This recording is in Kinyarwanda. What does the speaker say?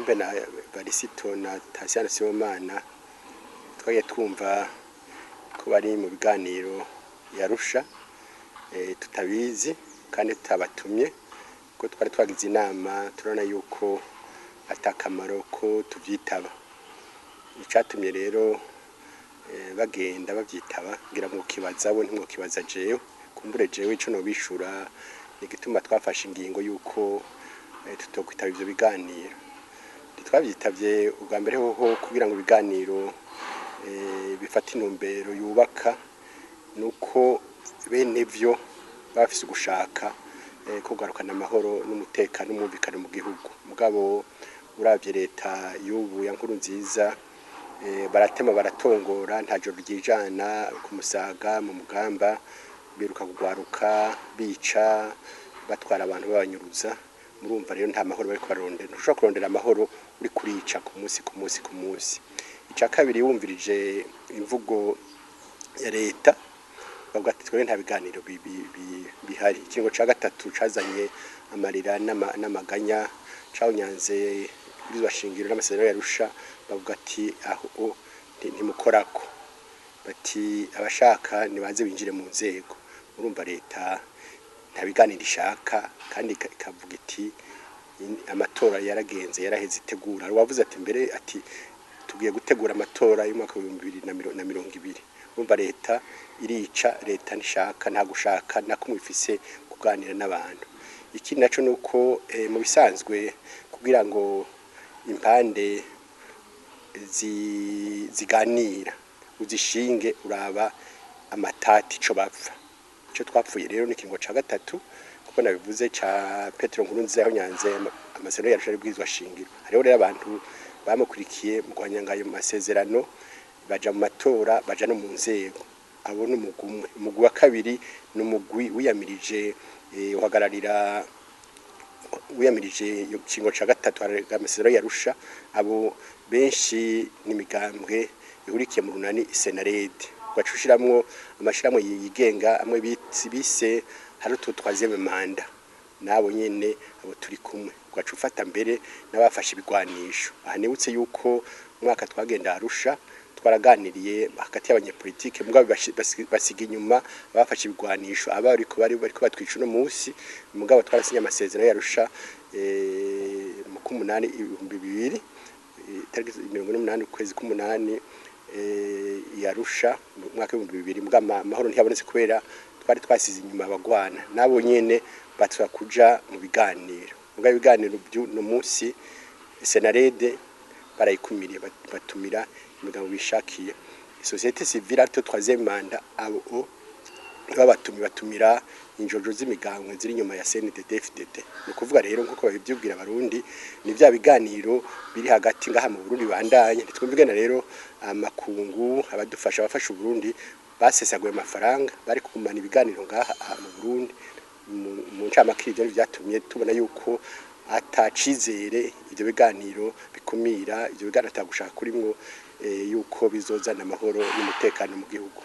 Karimbe na Barisito na Tasiana Sibomana twagiye twumva ko bari mu biganiro yarusha tutabizi kandi tutabatumye ko twari twagize inama turona yuko atakamaro ko tuvyitaba. Icatumye rero bagenda bavyitaba ngira ngo kibaza bo ntimwo kibaza jewe kumbure jewe ico no bishura igituma twafashe ingingo yuko tutokwitaba ivyo biganiro. Twavyitavye ubwa mbere hoho kugira ngo ibiganiro bifata intumbero yubaka nuko bene vyo bafise gushaka kugarukana amahoro n'umutekano n'umvikano mu gihugu. Mugabo uravye leta y'ubu ya Nkurunziza baratema baratongora nta joro ryijana ku Musaga mu Mugamba biruka kugwaruka bica batwara abantu babanyuruza. Murumva rero nta mahoro bariko barondera, ntushobora kurondera amahoro uri kurica ku munsi. Ica kabiri wumvirije imvugo ya leta bavuga ati twe nta biganiro bihari. Ikingo ca gatatu cazanye amarira n'amaganya cawunyanze bizwa shingiro n'amasezerano yarusha bavuga ati aho ntimukorako, bati abashaka nibaze binjire mu nzego. Urumva leta nta biganiro ishaka kandi ikavuga iti amatora yaragenze yaraheze itegura. Wavuze ati mbere ati tugiye gutegura amatora y'umwaka wa 2020. Urumva leta irica, leta nishaka nta gushaka nakumwe ifise kuganira n'abantu. Iki naco nuko mu bisanzwe kugira ngo impande ziganira uzishinge uraba amatati ico bapfa. Ico twapfuye rero ni kingo ca gatatu kuko nabivuze ca Petro Nkurunziza yanyanze amasezerano yarusha bwizwa shingiro. Hariho rero abantu bamukurikiye mu kwanyangayo masezerano baja mu matora baja no mu nzego. Abo n'umugumwe. Umugwi wa kabiri n'umugwi wiyamirije uhagararira wiyamirije yo kingo ca gatatu amasezerano yarusha. Abo benshi n'imigambwe ihurikiye mu runani Senarede bacushiramwo amashiramwe yigenga amwe bise hari tutwazeme manda nabo nyene abo turi kumwe ugacufata mbere n'abafashe ibigwanisho. Aha nibutse yuko umwaka twagenda Arusha twaraganiriye hagati y'abanyepolitike mugabo basiga inyuma abafashe ibigwanisho abariko batwica no munsi. Mugabo twarasinya amasezerano yarusha mu 2008 tariki 28 ukwezi k'8 yarusha mu mwaka wa 2000. Mugabo amahoro ntiyabonetse kubera twari twasize inyuma abagwana nabo nyene batwa kuja mu biganiro. Mugabo ibiganiro no munsi Senarede barayikumiriye batumira imigabo bishakiye societe civile to troisième manda abo batumira injojo z'imigambwe ziri nyuma ya CNDD-FDD. No kuvuga rero nkuko babivyubwira abarundi ni vya biganiro biri hagati ngaha mu Burundi bandanye. Twumvigana rero amakungu abadufasha abafasha Burundi basesaguye amafaranga bari kukumana ibiganiro ngaha mu Burundi. Mu ncamake ivyo vyatumye tubona yuko atacizere ivyo biganiro bikumira ivyo biganiro atagushaka kurimwo yuko bizozana amahoro n'umutekano mu gihugu.